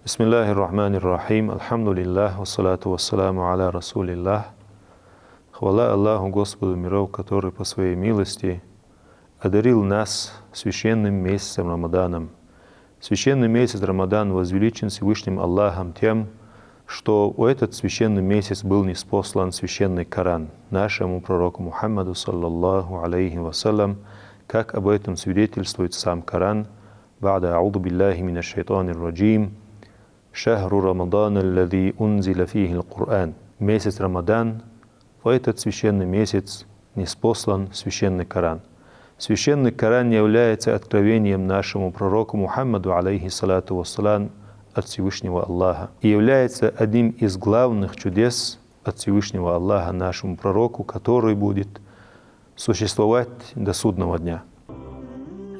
Бисмиллахир-рахманир-рахим. Альхамдулиллах, вассалату вассаламу аля расулиллах. Хвала Аллаху, Господу миров, который по своей милости одарил нас священным месяцем Рамаданом. Священный месяц Рамадан возвеличен Всевышним Аллахом тем, что в этот священный месяц был ниспослан священный Коран нашему пророку Мухаммаду, саллаллаху алейхи вассалям, как об этом свидетельствует сам Коран. «Ба'да а'уду биллахи минаш шайтанир раджим. Шахру Рамадан аллади унзиля фихи аль-Кур'ан». Месяц Рамадан, в этот священный месяц ниспослан священный Коран. Священный Коран является откровением нашему пророку Мухаммаду, алейхи салату вассалам, от Всевышнего Аллаха, и является одним из главных чудес от Всевышнего Аллаха нашему пророку, который будет существовать до судного дня.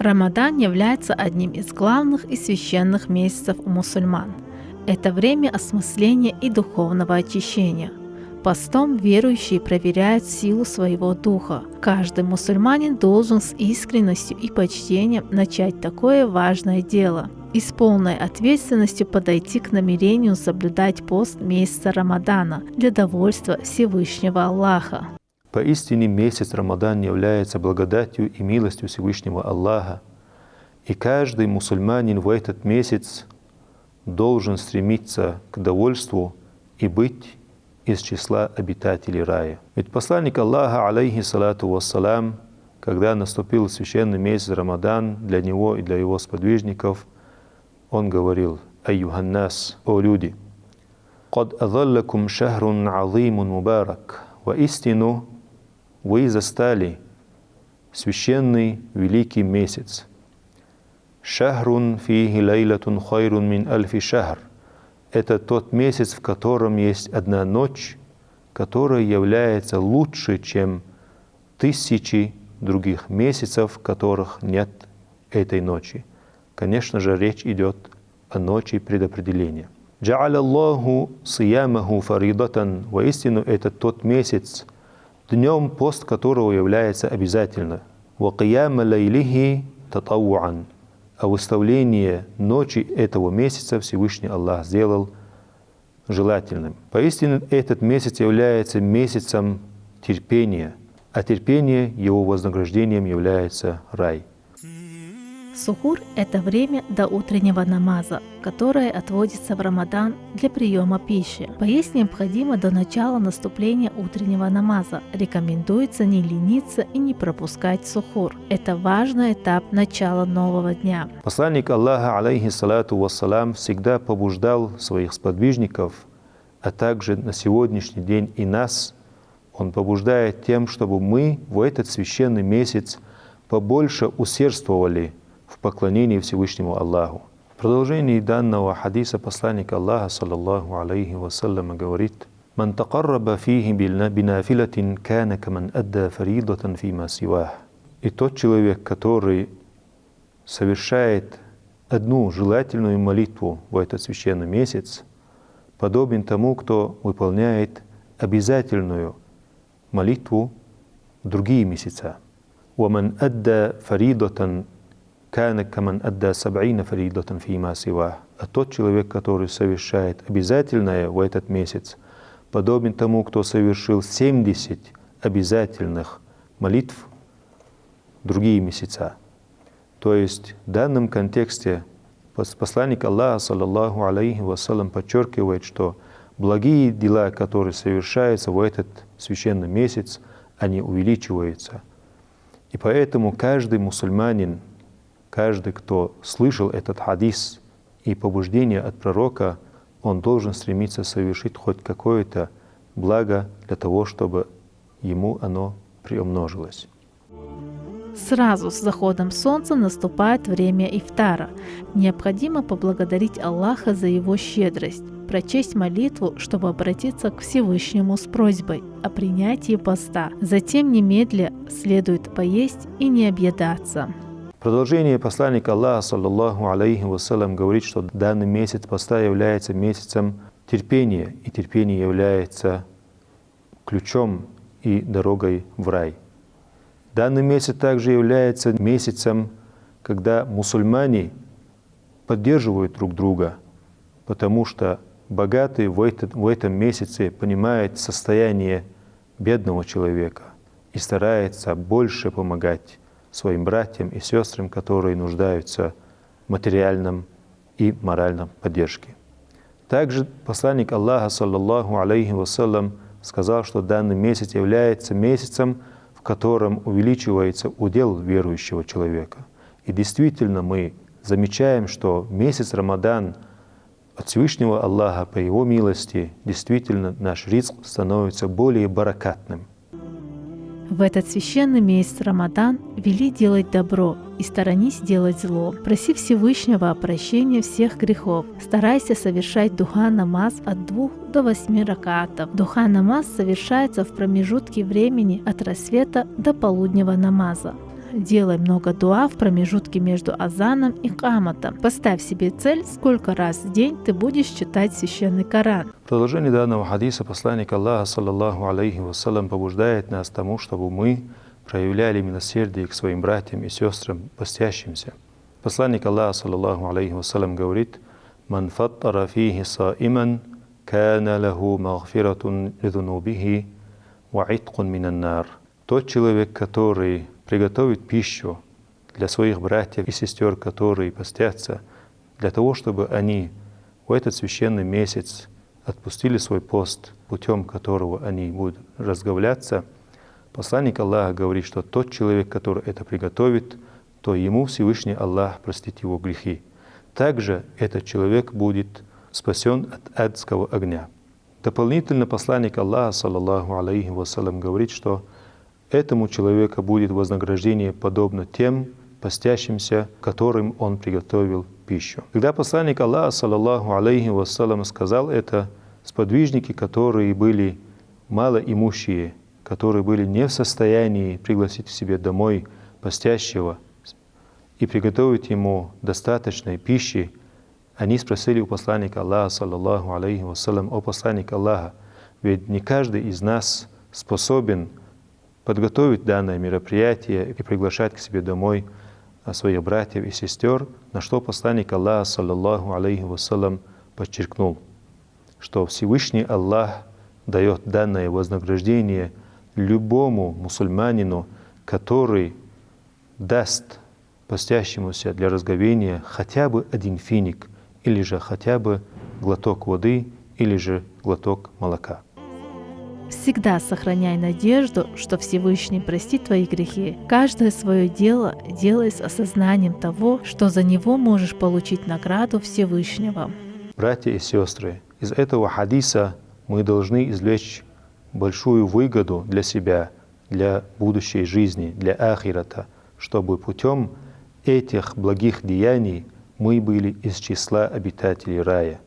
Рамадан является одним из главных и священных месяцев у мусульман. Это время осмысления и духовного очищения. Постом верующие проверяют силу своего духа. Каждый мусульманин должен с искренностью и почтением начать такое важное дело и с полной ответственностью подойти к намерению соблюдать пост месяца Рамадана для довольства Всевышнего Аллаха. Поистине месяц Рамадан является благодатью и милостью Всевышнего Аллаха, и каждый мусульманин в этот месяц должен стремиться к довольству и быть из числа обитателей рая. Ведь посланник Аллаха, алейхи салату вассалам, когда наступил священный месяц Рамадан для него и для его сподвижников, он говорил: «Айюханнас, о люди, «Кад азаллакум шахрун азимун мубарак». Воистину, вы застали священный великий месяц. «Шахрун фихи лейлатун хайрун мин альфи шахр». Это тот месяц, в котором есть одна ночь, которая является лучше, чем тысячи других месяцев, в которых нет этой ночи. Конечно же, речь идет о ночи предопределения. «Джа'аля Аллаху сиямаху фаридатан». Воистину, это тот месяц, днем пост которого является обязательно. «Ва қияма лейлихи татауан». А выставление ночи этого месяца Всевышний Аллах сделал желательным. Поистине, этот месяц является месяцем терпения, а терпение его вознаграждением является рай. Сухур – это время до утреннего намаза, которое отводится в Рамадан для приема пищи. Поесть необходимо до начала наступления утреннего намаза. Рекомендуется не лениться и не пропускать сухур. Это важный этап начала нового дня. Посланник Аллаха, алейхи салату вассалам, всегда побуждал своих сподвижников, а также на сегодняшний день и нас, он побуждает тем, чтобы мы в этот священный месяц побольше усердствовали в поклонении Всевышнему Аллаху. В продолжении данного хадиса посланник Аллаха, саллаллаху алейхи вассалям, говорит: «Ман такарраба фихи бинафилатин кана каман адда фаридатан фима сивах». И тот человек, который совершает одну желательную молитву в этот священный месяц, подобен тому, кто выполняет обязательную молитву в другие месяца. «Ваман адда фаридатан кана каман адда саб'ина фаридатан фима сивах». А тот человек, который совершает обязательное в этот месяц, подобен тому, кто совершил 70 обязательных молитв в другие месяца. То есть в данном контексте посланник Аллаха, саллаллаху алейхи вассалям, подчеркивает, что благие дела, которые совершаются в этот священный месяц, они увеличиваются. И поэтому каждый мусульманин, каждый, кто слышал этот хадис и побуждение от пророка, он должен стремиться совершить хоть какое-то благо для того, чтобы ему оно приумножилось. Сразу с заходом солнца наступает время ифтара. Необходимо поблагодарить Аллаха за его щедрость, прочесть молитву, чтобы обратиться к Всевышнему с просьбой о принятии поста. Затем немедля следует поесть и не объедаться. В продолжение посланник Аллаха, саллаллаху алейхи вассалям, говорит, что данный месяц поста является месяцем терпения, и терпение является ключом и дорогой в рай. Данный месяц также является месяцем, когда мусульмане поддерживают друг друга, потому что богатый в этом месяце понимает состояние бедного человека и старается больше помогать своим братьям и сестрам, которые нуждаются в материальном и моральном поддержке. Также посланник Аллаха, саллаллаху алейхи вассалям, сказал, что данный месяц является месяцем, в котором увеличивается удел верующего человека. И действительно мы замечаем, что месяц Рамадан от Всевышнего Аллаха по Его милости действительно наш ризк становится более баракатным. В этот священный месяц Рамадан вели делать добро и сторонись делать зло. Проси Всевышнего о прощении всех грехов. Старайся совершать духа-намаз от 2 до 8 ракатов. Духа-намаз совершается в промежутке времени от рассвета до полуднего намаза. Делай много дуа в промежутке между азаном и каматом. Поставь себе цель, сколько раз в день ты будешь читать священный Коран. В продолжении данного хадиса посланник Аллаха, саллаллаху алейхи вассалям, побуждает нас тому, чтобы мы проявляли милосердие к своим братьям и сестрам, постящимся. Посланник Аллаха, саллаллаху алейхи вассалям, говорит: «Ман фаттара фихи саиман, кана лаху магфиратун лидунубихи ва иткун минан нар». Тот человек, который приготовит пищу для своих братьев и сестер, которые постятся, для того, чтобы они в этот священный месяц отпустили свой пост, путем которого они будут разговляться, посланник Аллаха говорит, что тот человек, который это приготовит, то ему Всевышний Аллах простит его грехи. Также этот человек будет спасен от адского огня. Дополнительно посланник Аллаха, саллаллаху алейхи вассалям, говорит, что этому человеку будет вознаграждение подобно тем постящимся, которым он приготовил пищу. Когда посланник Аллаха, саллаллаху алейхи вассалям, сказал это, сподвижники, которые были малоимущие, которые были не в состоянии пригласить к себе домой постящего и приготовить ему достаточной пищи, они спросили у посланника Аллаха, саллаллаху алейхи вассалям: «О посланник Аллаха, ведь не каждый из нас способен подготовить данное мероприятие и приглашать к себе домой своих братьев и сестер», на что посланник Аллаха, саллаллаху алейхи вассалям, подчеркнул, что Всевышний Аллах дает данное вознаграждение любому мусульманину, который даст постящемуся для разговения хотя бы один финик, или же хотя бы глоток воды, или же глоток молока. Всегда сохраняй надежду, что Всевышний простит твои грехи. Каждое свое дело делай с осознанием того, что за него можешь получить награду Всевышнего. Братья и сестры, из этого хадиса мы должны извлечь большую выгоду для себя, для будущей жизни, для ахирата, чтобы путем этих благих деяний мы были из числа обитателей рая.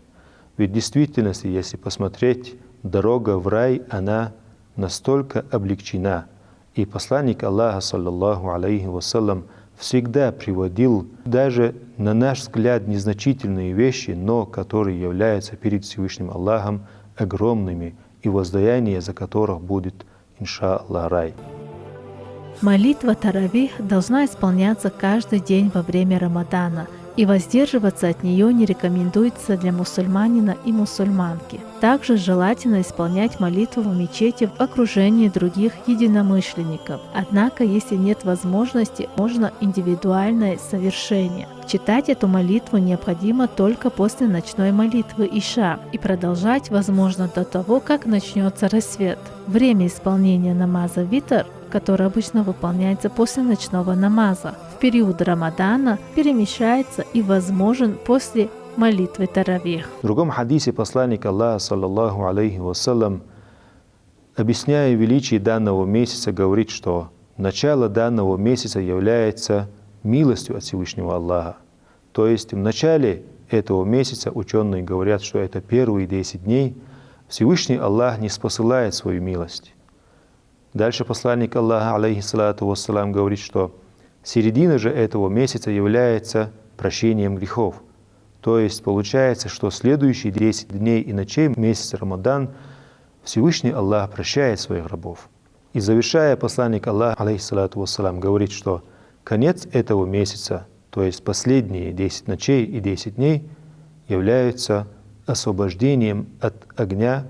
Ведь в действительности, если посмотреть, дорога в рай, она настолько облегчена. И посланник Аллаха, саллаллаху алейхи вассалям, всегда приводил даже на наш взгляд незначительные вещи, но которые являются перед Всевышним Аллахом огромными, и воздаяние за которых будет, иншаллах, рай. Молитва Таравих должна исполняться каждый день во время Рамадана, и воздерживаться от нее не рекомендуется для мусульманина и мусульманки. Также желательно исполнять молитву в мечети в окружении других единомышленников. Однако, если нет возможности, можно индивидуальное совершение. Читать эту молитву необходимо только после ночной молитвы Иша и продолжать, возможно, до того, как начнется рассвет. Время исполнения намаза витр, который обычно выполняется после ночного намаза, в период Рамадана перемещается и возможен после молитвы Таравих. В другом хадисе посланник Аллаха, саллаллаху алейхи вассалям, объясняя величие данного месяца, говорит, что начало данного месяца является милостью от Всевышнего Аллаха. То есть в начале этого месяца, ученые говорят, что это первые 10 дней, Всевышний Аллах не спосылает свою милость. Дальше посланник Аллаха, алейхиссалату вассалам, говорит, что середина же этого месяца является прощением грехов. То есть получается, что следующие 10 дней и ночей месяца Рамадан Всевышний Аллах прощает своих рабов. И завершая, посланник Аллаха, алейхиссалату вассалам, говорит, что конец этого месяца, то есть последние 10 ночей и 10 дней, являются освобождением от огня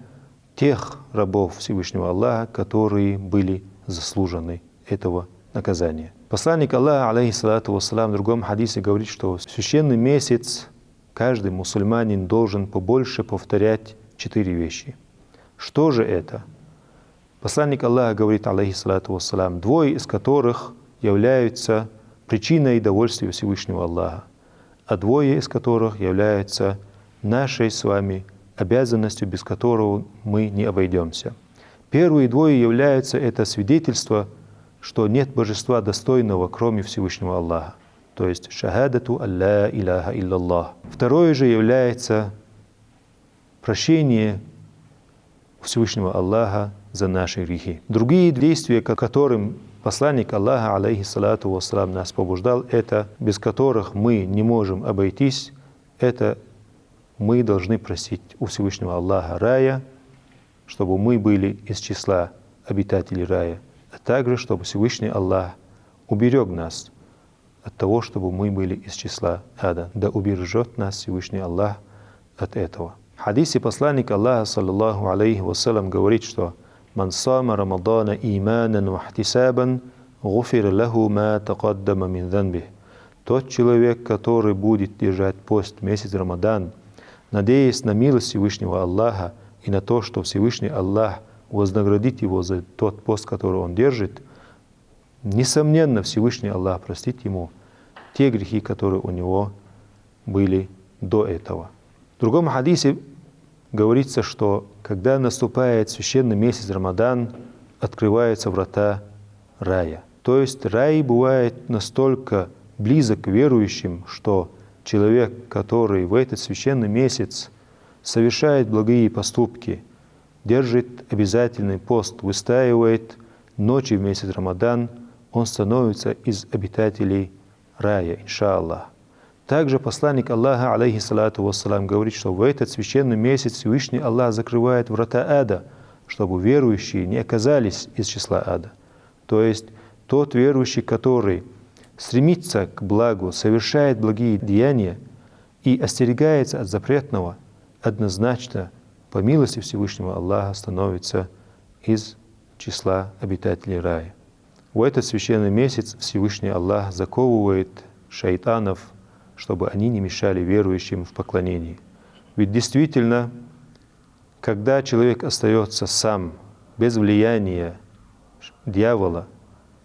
тех рабов Всевышнего Аллаха, которые были заслужены этого наказания. Посланник Аллаха, алейхиссалату вассалам, в другом хадисе говорит, что в священный месяц каждый мусульманин должен побольше повторять 4 вещи. Что же это? Посланник Аллаха говорит, алейхиссалату вассалам, 2 из которых являются причиной довольствия Всевышнего Аллаха, а 2 из которых являются нашей с вами обязанностью, без которого мы не обойдемся. Первые 2 являются это свидетельство, что нет божества достойного, кроме Всевышнего Аллаха. То есть шахадату алла иляха илляллах. Второе же является прощение Всевышнего Аллаха за наши грехи. Другие действия, к которым посланник Аллаха, алейхиссалату вассалам, нас побуждал, это без которых мы не можем обойтись, это мы должны просить у Всевышнего Аллаха рая, чтобы мы были из числа обитателей рая, а также чтобы Всевышний Аллах уберег нас от того, чтобы мы были из числа ада. Да убережет нас Всевышний Аллах от этого. В хадисе посланник Аллаха, саллаллаху алейхи вассалям, говорит, что «Ман сама Рамадана иманан ва ихтисабан, гуфир лаху ма тақаддама мин занбих». Тот человек, который будет держать пост месяц Рамадан, надеясь на милость Всевышнего Аллаха и на то, что Всевышний Аллах вознаградит его за тот пост, который он держит, несомненно, Всевышний Аллах простит ему те грехи, которые у него были до этого. В другом хадисе говорится, что когда наступает священный месяц Рамадан, открываются врата рая. То есть рай бывает настолько близок к верующим, что человек, который в этот священный месяц совершает благие поступки, держит обязательный пост, выстаивает ночи в месяц Рамадан, он становится из обитателей рая, иншаллах. Также посланник Аллаха, алейхиссалату вассалам, говорит, что в этот священный месяц Всевышний Аллах закрывает врата ада, чтобы верующие не оказались из числа ада. То есть тот верующий, который стремится к благу, совершает благие деяния и остерегается от запретного, однозначно, по милости Всевышнего Аллаха, становится из числа обитателей рая. В этот священный месяц Всевышний Аллах заковывает шайтанов, чтобы они не мешали верующим в поклонении. Ведь действительно, когда человек остается сам, без влияния дьявола,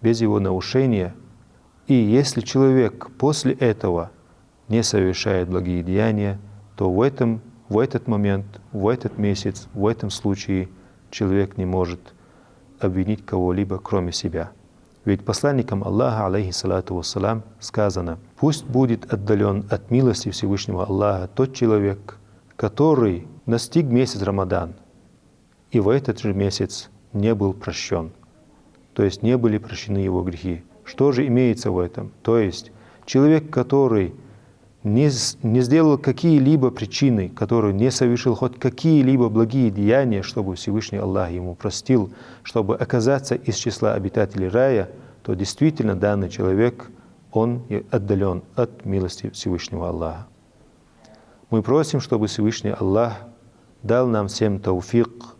без его наушения, и если человек после этого не совершает благие деяния, то в этот момент, в этот месяц, в этом случае человек не может обвинить кого-либо, кроме себя. Ведь посланником Аллаха, алейхиссалату вассалам, сказано: «Пусть будет отдален от милости Всевышнего Аллаха тот человек, который настиг месяц Рамадан, и в этот же месяц не был прощен». То есть не были прощены его грехи. Что же имеется в этом? То есть человек, который не сделал какие-либо причины, который не совершил хоть какие-либо благие деяния, чтобы Всевышний Аллах ему простил, чтобы оказаться из числа обитателей рая, то действительно данный человек, он отдален от милости Всевышнего Аллаха. Мы просим, чтобы Всевышний Аллах дал нам всем тауфик,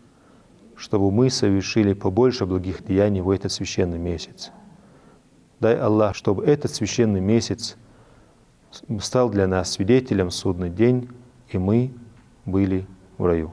чтобы мы совершили побольше благих деяний в этот священный месяц. Дай Аллах, чтобы этот священный месяц стал для нас свидетелем в судный день, и мы были в раю.